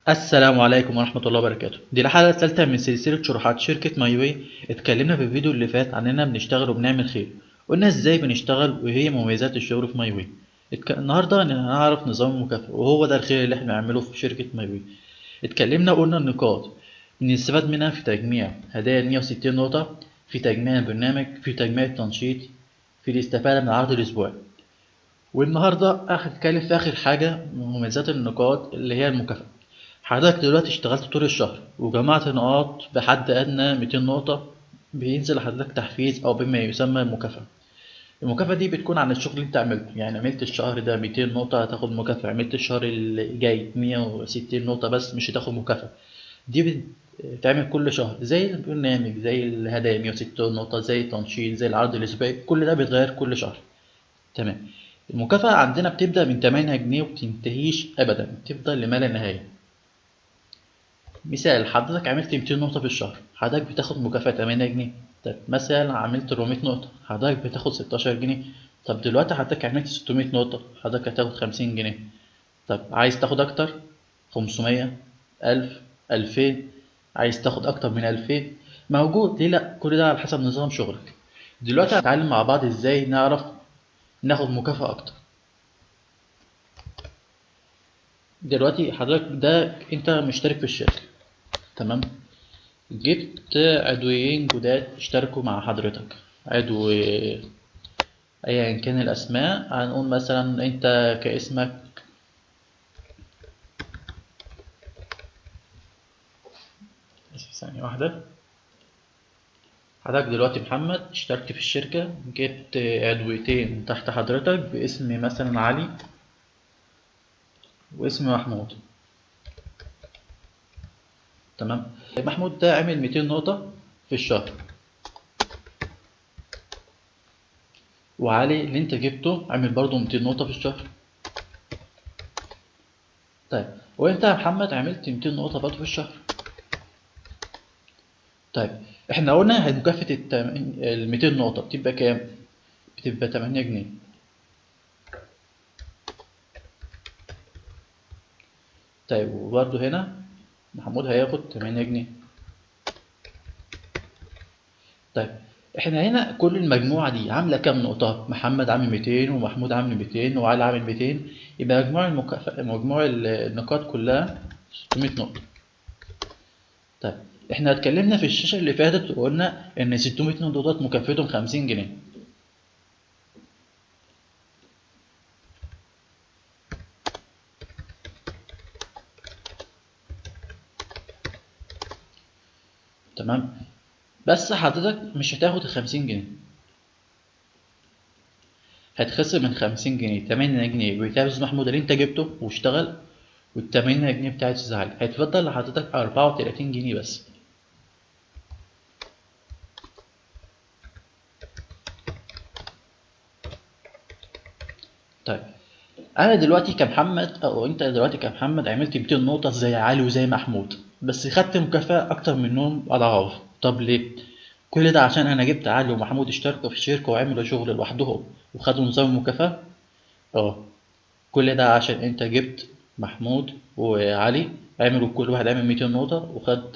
السلام عليكم ورحمة الله وبركاته. دي الحلقة الثالثة من سلسلة شروحات شركة ماي واي. اتكلمنا في الفيديو اللي فات عن اننا بنشتغل وبنعمل خير. قلنا ازاي بنشتغل وهي مميزات الشغل في ماي واي. النهاردة هنعرف نظام المكافأة وهو ده الخير اللي احنا بنعمله في شركة ماي واي. اتكلمنا وقلنا النقاط بنستفاد منها في تجميع هدايا 160 نقطة، في تجميع البرنامج، في تجميع التنشيط، في الاستفادة من العرض الأسبوعي. والنهاردة هنتكلم في آخر حاجة مميزات النقاط اللي هي المكافأة. حضرتك دلوقتي اشتغلت طول الشهر وجمعت نقاط بحد أدنى 200 نقطة، بينزل لحضرتك تحفيز أو بما يسمى المكافأة. المكافأة دي بتكون عن الشغل اللي أنت عملته، يعني عملت الشهر ده 200 نقطة هتاخد مكافأة، عملت الشهر اللي جاي 160 نقطة بس مش هتاخد مكافأة. دي بتتعمل كل شهر زي البرنامج، زي الهدايا 160 نقطة، زي التنشيط، زي العرض الأسبوعي، كل ده بيتغير كل شهر. تمام. المكافأة عندنا بتبدأ من 8 جنيه وبتنتهيش أبدا، بتفضل لما لا نهاية. مثال، حضرتك عملت 200 نقطة في الشهر، حضرتك بتاخد مكافأة 8 جنيه. طب مثلا عملت 400 نقطة، حضرتك بتاخد 16 جنيه. طب دلوقتي حضرتك عملت 600 نقطة، حضرتك هتاخد 50 جنيه. طب عايز تاخد أكتر؟ 500، 1000، 2000. عايز تاخد أكتر من 2000 موجود، ليه لأ؟ كل ده على حسب نظام شغلك. دلوقتي هنتعلم مع بعض ازاي نعرف ناخد مكافأة أكتر. دلوقتي حضرتك ده انت مشترك في الشركة، تمام. جبت عضويين جداد اشتركوا مع حضرتك. عضو ايا كان الاسماء، هنقول مثلا انت كاسمك ثانية واحدة. حضرتك دلوقتي محمد اشتركت في الشركة، جبت عضويتين تحت حضرتك باسم مثلا علي واسم محمود، تمام. محمود ده عامل 200 نقطة في الشهر، وعلي اللي انت جبته عامل برضه 200 نقطة في الشهر. طيب وانت يا محمد عملت 200 نقطة برضه في الشهر. طيب احنا قلنا مكافأة ال 200 نقطة بتبقى كام؟ بتبقى 8 جنيه. طيب وبرضه هنا محمود هياخد 8 جنيه. طيب احنا هنا كل المجموعة دي عاملة كام نقطة؟ محمد عامل 200 ومحمود عامل 200 وعلي عامل 200، يبقى مجموع النقاط كلها 600 نقطة. طيب احنا اتكلمنا في الشاشة اللي فاتت وقلنا ان 600 نقطة دول مكافأتهم 50 جنيه. تمام. بس حضرتك مش هتاخد ال50 جنيه، هتخصم من 50 جنيه 8 جنيه بتاع محمود اللي انت جبته واشتغل، وال8 جنيه بتاعت الزعل هيتفضل لحضرتك 34 جنيه بس. طيب انا دلوقتي كمحمد او انت دلوقتي كمحمد عملت 200 نقطة زي علي وزي محمود، بس خدت مكافأة اكتر منهم اضعاف. طب ليه؟ كل ده عشان انا جبت علي ومحمود اشتركوا في الشركة وعملوا شغل لوحدهم وخدوا نظام المكافأة. اه، كل ده عشان انت جبت محمود وعلي عملوا كل واحد عمل 200 نقطة وخد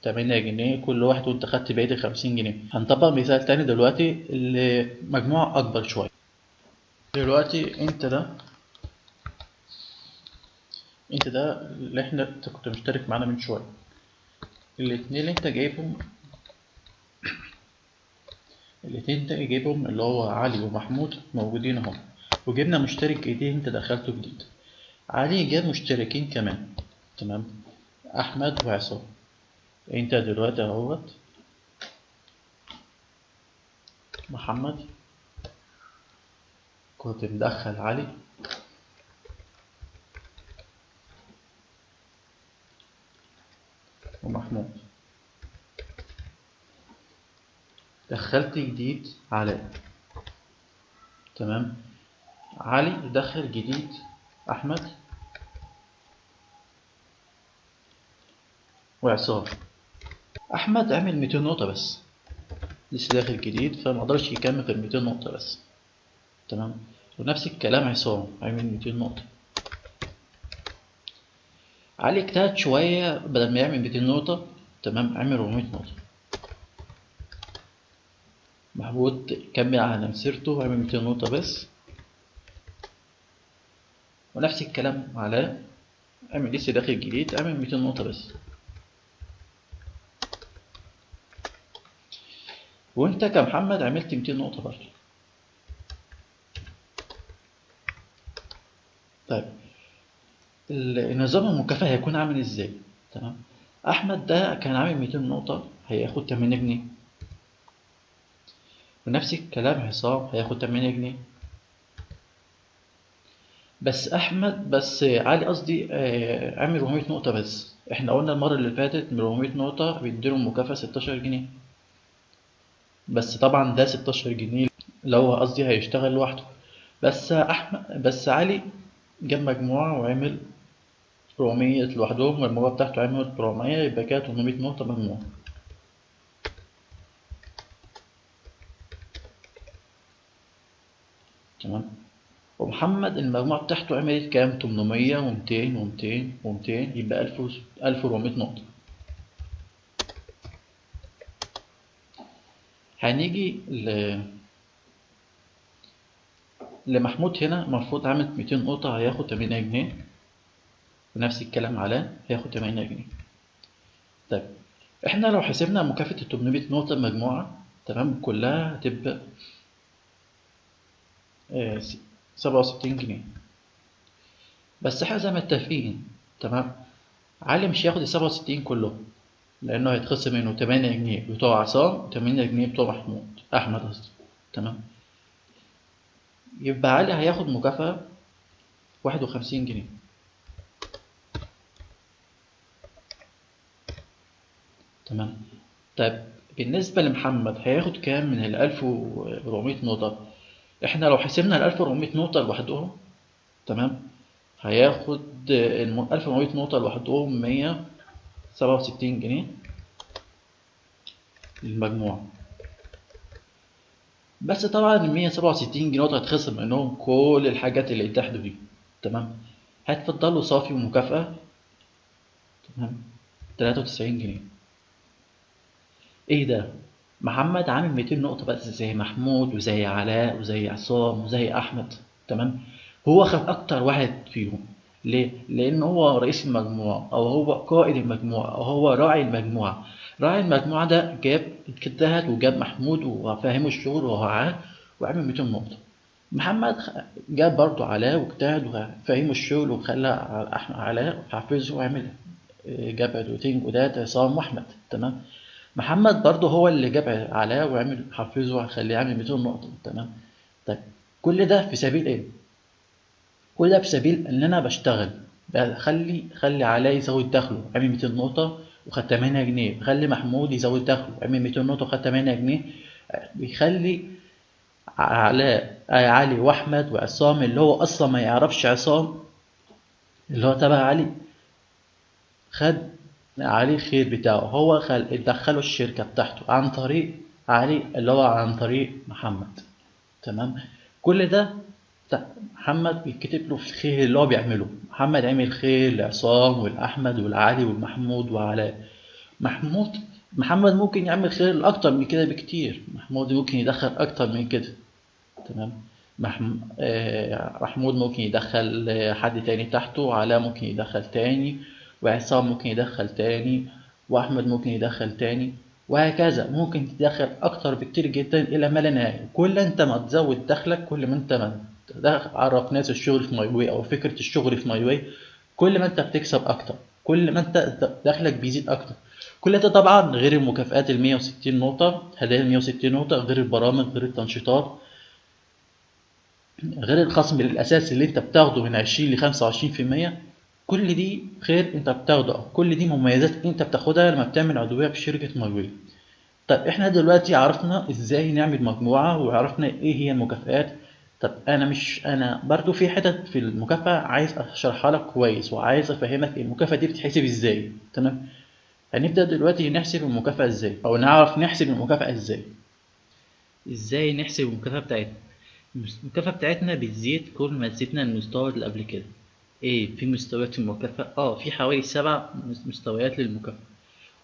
8 جنيه كل واحد، وانت خدت بقية ال50 جنيه. هنطبق مثال تاني دلوقتي لمجموعة أكبر شوية. دلوقتي انت ده اللي انت كنت مشترك معانا من شوية. الاتنين اللي انت جايبهم، اللي هو علي ومحمود موجودين اهو، وجبنا مشترك جديد انت دخلته جديد. علي جاب مشتركين كمان، تمام، احمد وعصام. انت دلوقتي اهوت محمد كنت مدخل علي ومحمود، دخلت جديد علاء، تمام. علي دخل جديد احمد وعصام. احمد عمل 200 نقطة بس، لسه داخل جديد فمقدرش يكمل غير 200 نقطة بس، تمام. ونفس الكلام عصام عمل 200 نقطة. علي اجتهد شوية، بدل ما يعمل 200 نقطة تمام عمل 400 نقطة. محمود كمل على مسيرته وعمل 200 نقطة بس، ونفس الكلام علاء عمل لسه داخل جديد عمل 200 نقطة بس. وانت كمحمد عملت 200 نقطة برضه. طيب النظام المكافأة هيكون عامل ازاي؟ تمام. احمد ده كان عامل 200 نقطة هياخد 8 جنيه، ونفس الكلام عصام هياخد 8 جنيه. بس علي قصدي عامل 400 نقطة بس. احنا قلنا المرة اللي فاتت من 400 نقطة بيديلهم مكافأة 16 جنيه، بس طبعا ده 16 جنيه لو هو قصدي هيشتغل لوحده. بس علي جاب مجموعة وعمل 400 لوحدهم، والمجموعة بتاعته عملت 400، يبقى كده 800 نقطة مجموعة. تمام. ومحمد المجموعة بتاعته عملت كام؟ 800 و200 و200 و200، يبقى 1400 نقطة. هنيجي لمحمود هنا، المفروض عامل 200 نقطة هياخد 8 جنيه، ونفس الكلام علاء هياخد 8 جنيه. طيب احنا لو حسبنا مكافأة ال 800 نقطة مجموعة تمام كلها هتبقى 67 جنيه. بس احنا زي ما متفقين تمام، علي مش هياخد ال 67 كلهم، لأنه هيتخصم منه 8 جنيه بتوع عصام و8 جنيه بتوع أحمد قصدي. تمام. يبقى علي هياخد مكافأة 51 جنيه. تمام. طيب بالنسبة لمحمد هياخد كام من ال 1400 نقطة؟ احنا لو حسبنا ال 1400 نقطة لوحدهم تمام هياخد ال 1400 نقطة لوحدهم 167 جنيه للمجموعة. بس طبعا ال 167 جنيه نقطة هتخصم منهم كل الحاجات اللي اتاحدوا دي. تمام. هتفضلوا صافي ومكافأة تمام 93 جنيه. ايه ده؟ محمد عامل 200 نقطة بس زي محمود وزي علاء وزي عصام وزي أحمد. تمام. هو خد أكتر واحد فيهم. ليه؟ لأن هو رئيس المجموعة أو هو قائد المجموعة أو هو راعي المجموعة. راعي المجموعة ده جاب اجتهد وجاب محمود وفهمه الشغل ووعاه وعمل 200 نقطة. محمد جاب برضه علاء واجتهد وفهمه الشغل وخلى علاء حافظه وعمل جاب عدوتين جداد عصام وأحمد. تمام. محمد برضه هو اللي جاب علاء وعمل حفزه وهخليه يعمل 200 نقطة. تمام. طيب كل ده في سبيل ايه؟ كل ده في سبيل ان انا بشتغل، خلي علاء يزود دخله عمل 200 نقطة وخد 8 جنيه، خلي محمود يزود دخله عمل 200 نقطة وخد 8 جنيه. بيخلي علاء علي واحمد وعصام اللي هو اصلا ما يعرفش عصام اللي هو تبع علي، خد عليه الخير بتاعه، هو دخله الشركة بتاعته عن طريق علي اللي هو عن طريق محمد. تمام. كل ده محمد بيتكتب له في الخير اللي هو بيعمله. محمد عمل خير لعصام والأحمد والعلي والمحمود وعلاء. محمد ممكن يعمل خير لأكتر من كده بكتير. محمود ممكن يدخل أكتر من كده. تمام. محمود ممكن يدخل حد تاني تحته، علاء ممكن يدخل تاني، وعصام ممكن يدخل تاني، وأحمد ممكن يدخل تاني، وهكذا ممكن تدخل أكتر بكتير جدا إلى ما لا نهاية. كل أنت ما تزود دخلك كل ما أنت ما تعرف ناس الشغل في ماي واي أو فكرة الشغل في ماي واي، كل ما أنت بتكسب أكتر، كل ما أنت دخلك بيزيد أكتر. كل ده طبعا غير المكافآت ال 160 نقطة، هدايا 160 نقطة، غير البرامج، غير التنشيطات، غير الخصم الأساسي اللي أنت بتاخده من 20 ل 25%. كل دي خير أنت بتاخده، كل دي مميزات أنت بتاخدها لما بتعمل عضوية في شركة مايوي. طب إحنا دلوقتي عرفنا إزاي نعمل مجموعة وعرفنا إيه هي المكافآت. طب أنا برضو في حتت في المكافأة عايز أشرحها لك كويس وعايز أفهمك المكافأة دي بتتحسب إزاي. تمام. هنبدأ دلوقتي نحسب المكافأة إزاي أو نعرف نحسب المكافأة إزاي نحسب المكافأة بتاعتنا. المكافأة بتاعتنا بتزيد كل ما زدنا المستوى اللي قبل كده. ايه في مستويات في المكافأة؟ في حوالي 7 مستويات للمكافأة.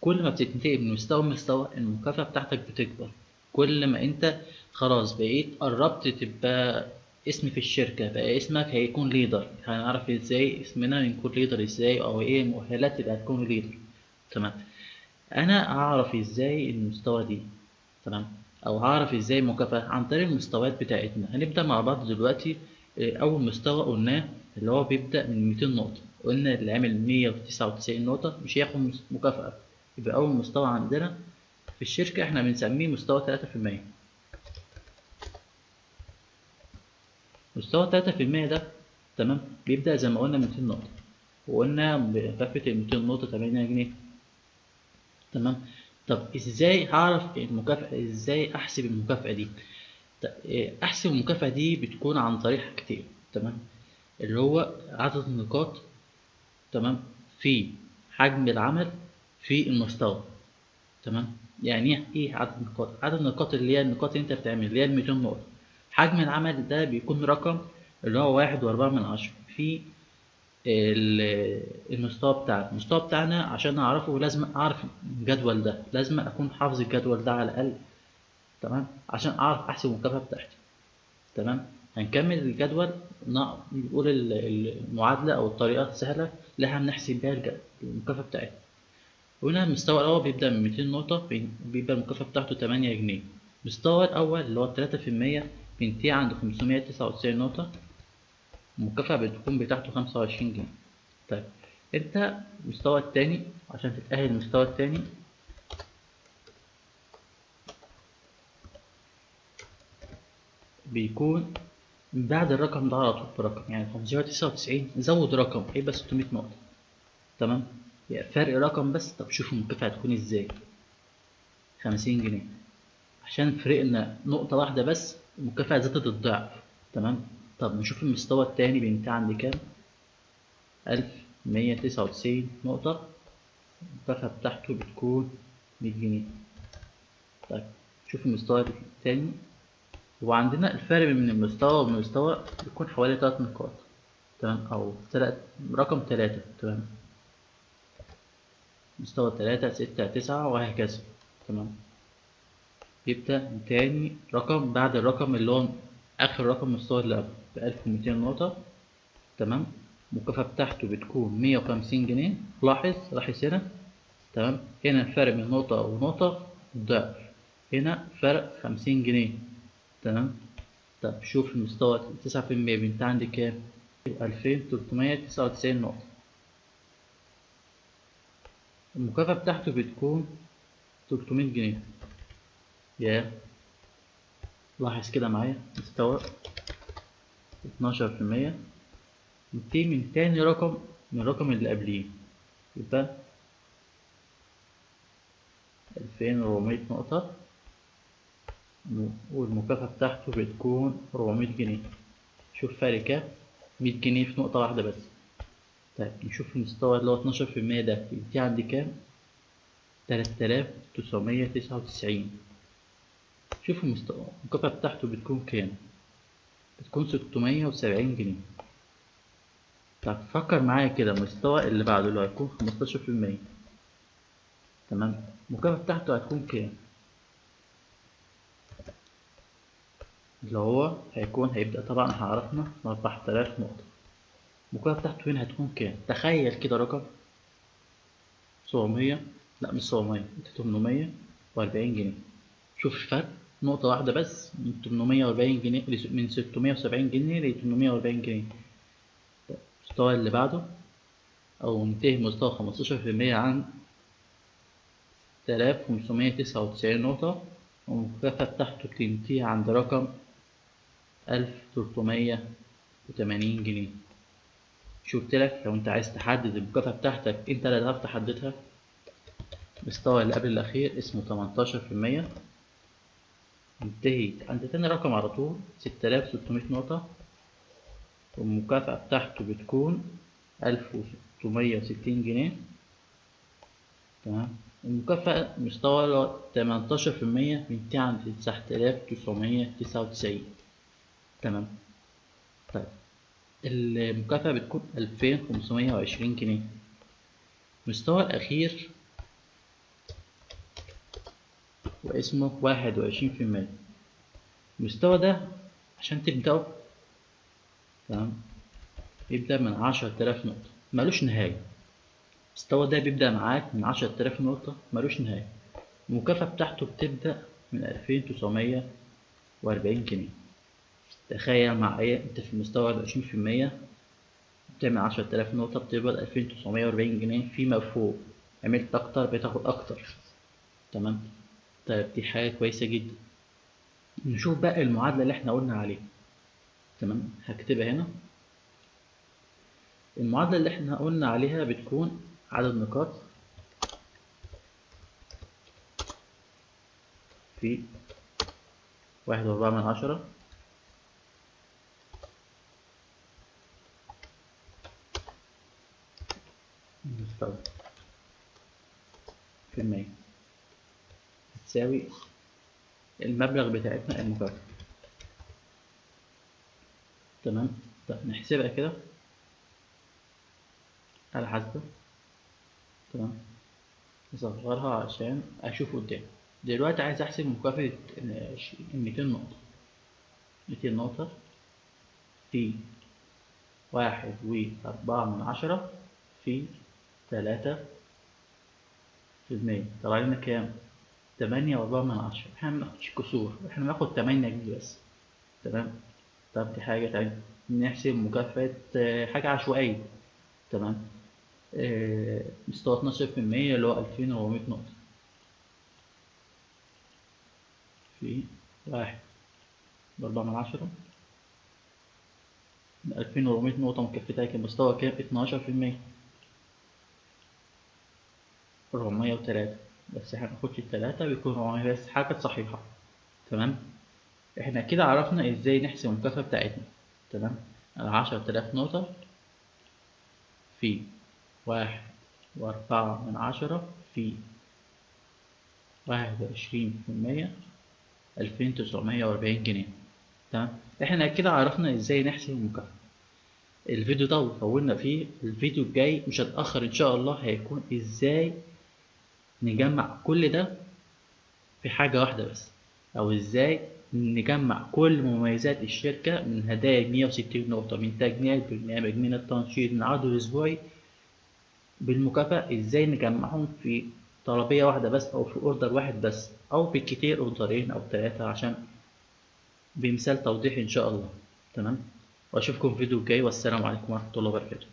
كل ما بتنتقل من مستوى لمستوى المكافأة بتاعتك بتكبر. كل ما انت خلاص بقيت قربت تبقى اسم في الشركة، بقى اسمك هيكون ليدر. هنعرف ازاي اسمنا يكون ليدر ازاي، او ايه المؤهلات تبقى تكون ليدر. تمام. انا هعرف ازاي المستوى دي؟ تمام. او هعرف ازاي مكافأة عن طريق المستويات بتاعتنا. هنبدأ مع بعض دلوقتي. اول مستوى قلناه اللي هو بيبدأ من 200 نقطة. قلنا اللي عامل 199 نقطة مش هياخد مكافأة. يبقى اول مستوى عندنا في الشركة احنا بنسميه مستوى 3%. مستوى 3% ده تمام بيبدأ زي ما قلنا من 200 نقطة. وقلنا مكافأة ال 200 نقطة 8 جنيه. تمام. طب ازاي هعرف المكافأة؟ ازاي احسب المكافأة دي؟ احسب المكافأة دي بتكون عن طريق حاجتين. تمام. اللي هو عدد النقاط، تمام، في حجم العمل في المستوى. تمام. يعني ايه عدد النقاط؟ عدد النقاط اللي هي النقاط اللي انت بتعمل اللي هي ال 200 نقطة. حجم العمل ده بيكون رقم اللي هو 1.4 في المستوى بتاعنا. المستوى بتاعنا عشان اعرفه لازم اعرف الجدول ده، لازم اكون حافظ الجدول ده على الاقل. تمام. عشان اعرف احسب المكافأة بتاعتي. تمام. هنكمل الجدول. نقول المعادلة أو الطريقة السهلة اللي احنا بنحسب بيها المكافأة بتاعتنا. هنا المستوى الأول بيبدأ من 200 نقطة، بيبقى المكافأة بتاعته 8 جنيه. المستوى الأول اللي هو 3% بينتهي عند 599 نقطة. المكافأة بتكون بتاعته 25 جنيه. طيب انت المستوى التاني عشان تتأهل المستوى التاني بيكون بعد الرقم ده على طول برقم، يعني 599 زود رقم هيبقى 600 نقطة. تمام. يعني فرق رقم بس. طب شوفوا المكافأة هتكون ازاي. 50 جنيه. عشان فرقنا نقطة واحدة بس المكافأة زادت الضعف. تمام. طب نشوف المستوى التاني بينتهي عند كام. 1199 نقطة. المكافأة بتاعته بتكون 100 جنيه. طيب شوف المستوى التاني. وعندنا الفرق بين المستوى والمستوى بيكون حوالي 3 نقاط. تمام. أو رقم 3. تمام. مستوى 3 6 9 وهكذا. تمام. يبدأ تاني رقم بعد الرقم اللي هو آخر رقم مستوى اللي قبله ب1200 نقطة. تمام. المكافأة بتاعته بتكون 150 جنيه. لاحظ هنا. تمام. هنا الفرق بين نقطة ونقطة ضعف. هنا فرق 50 جنيه. تمام. طب شوف المستوى 9% بينتهي عند كام؟ 2399 نقطة. المكافأة بتاعته بتكون 300 جنيه. يا لاحظ كده معايا مستوى 12%. نبتدي من تاني رقم من الرقم اللي قبليه. يبقى 2400 نقطة. والمكافأة بتاعته بتكون 400 جنيه. شوف فرق كام. 100 جنيه في نقطة واحدة بس. طيب نشوف المستوى اللي هو 12% ده بينتهي عند كام. 3999. شوف المستوى المكافأة بتاعته بتكون كام. بتكون 670 جنيه. طب فكر معايا كده المستوى اللي بعده اللي هيكون 15%. تمام. المكافأة بتاعته هتكون كام. اللي هو هيبدأ طبعا احنا عرفنا 4000 نقطة. المكافأة بتاعته هنا هتكون كام. تخيل كده رقم 700. لا مش 700، 840 جنيه. شوف الفرق نقطة واحدة بس من 840 جنيه، من 670 جنيه ل 840 جنيه. المستوى اللي بعده أو منتهي مستوى 15% عن 6599 نقطة. والمكافأة بتاعته بتنتهي عند رقم 1380 جنيه. شفت لك لو انت عايز تحدد المكافأة بتاعتك انت اللي هتعرف تحددها. المستوى اللي قبل الأخير اسمه 18%. منتهي عند تاني رقم على طول 6600 نقطة. والمكافأة بتاعته بتكون 1660 جنيه. تمام. المكافأة مستوى 18% بينتهي عند 9999. تمام. طيب المكافأة بتكون 2520 جنيه. المستوى الأخير واسمه 21%. المستوى ده عشان تبدأه تمام بيبدأ من 10,000 نقطة ملوش نهاية. المستوى ده بيبدأ معاك من 10,000 نقطة ملوش نهاية. المكافأة بتاعته بتبدأ من 2940 جنيه. تخيل معايا انت في المستوى 20%، بتعمل 10,000 نقطة بتقبض 2940 جنيه، فيما فوق عملت أكتر بتاخد أكتر. تمام. طيب دي حاجة كويسة جدا. نشوف بقى المعادلة اللي احنا قلنا عليها. تمام، هكتبها هنا. المعادلة اللي احنا قلنا عليها بتكون عدد نقاط في 1.4 مستوى في المية هتساوي المبلغ بتاعتنا المكافأة. تمام. طب نحسبها كده على حسب. تمام. نصغرها عشان أشوف قدام. دلوقتي عايز أحسب مكافأة 200 نقطة. 200 نقطة في 1.4 في 3%، طلع لنا كام؟ 8.4. احنا مناخدش كسور، احنا بناخد 8 جنيه بس. تمام. طب دي حاجة تانية. نحسب مكافأة حاجة عشوائية. تمام. مستوى 12% اللي هو 2400 نقطة في 1.4. 2400 نقطة مكفتها كام؟ مستوى كام؟ 12%. 403. بس احنا مناخدش التلاتة، بيكون 400 بس، حاجة صحيحة. تمام. احنا كده عرفنا ازاي نحسب المكافأة بتاعتنا. تمام. 10,000 نقطة في 1.4 في 21%، 2940 جنيه. تمام. احنا كده عرفنا ازاي نحسب المكافأة. الفيديو ده طولنا فيه، الفيديو الجاي مش هتأخر ان شاء الله، هيكون ازاي نجمع كل ده في حاجة واحدة بس، او ازاي نجمع كل مميزات الشركة من هدايا 160 نقطة، من تجميع البرنامج، من التنشيط، من العرض الأسبوعي بالمكافأة، ازاي نجمعهم في طلبية واحدة بس، أو في أوردر واحد بس، أو بالكتير أوردرين أو 3، عشان بمثال توضيحي إن شاء الله. تمام. وأشوفكم في فيديو جاي، والسلام عليكم ورحمة الله وبركاته.